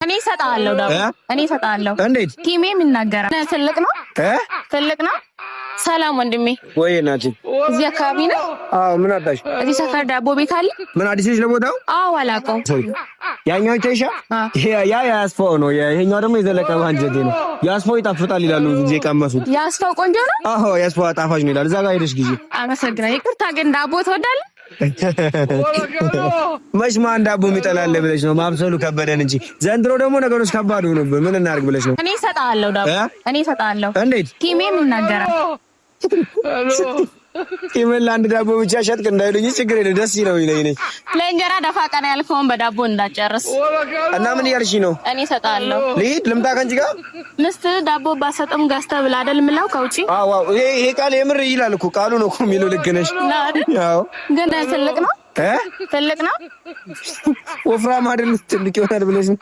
እኔ እሰጣለሁ ዳቦ እኔ እሰጣለሁ። እንዴት ቲሜም ይናገራል። ትልቅ ነው ትልቅ ነው። ሰላም ወንድሜ። ወይ እናቴ እዚህ አካባቢ ነው? አዎ። ምን አጣሽ? እዚህ ሰፈር ዳቦ ቤት አለ? ምን አዲስ ልጅ ለቦታው? አዎ አላውቀውም። ያኛው ይተሻ ያስፋው ነው። ይሄኛው ደግሞ የዘለቀ አንጀቴ ነው። ያስፋው ይጣፍጣል ይላሉ እዚህ ቀመሱት። ያስፋው ቆንጆ ነው? አዎ ያስፋው ጣፋጭ ነው ይላል። እዛ ጋር ሄደሽ ጊዜ አመሰግናለሁ። ይቅርታ ግን ዳቦ ትወዳለህ? መች ማን ዳቦ የሚጠላል ብለሽ ነው? ማብሰሉ ከበደን እንጂ ዘንድሮ ደግሞ ነገሮች ከባድ ሆኖብን ምን እናድርግ ብለሽ ነው? እኔ እሰጣለሁ ዳቦ እኔ እሰጣለሁ። እንዴት ቲሜም ይናገራል። ቲሜን ለአንድ ዳቦ ብቻ ሸጥክ እንዳይሉኝ ችግር የለም ደስ ይለው ይለኝ ነኝ። ለእንጀራ ደፋ ቀና ያልከውን በዳቦ እንዳጨርስ እና ምን እያልሽ ነው? እኔ እሰጣለሁ። ልሂድ ልምጣ ከአንቺ ጋር? ምስት ዳቦ ባሰጥም ገዝተህ ብላ አይደል የምለው ከውጪ? አዎ ይሄ ቃል የምር ይላል እኮ ቃሉ ነው እኮ የሚለው። ልክ ነሽ። አዎ ግን ትልቅ ነው ትልቅ ነው። ወፍራም አይደል ትልቅ ይሆናል ብለሽ ነው?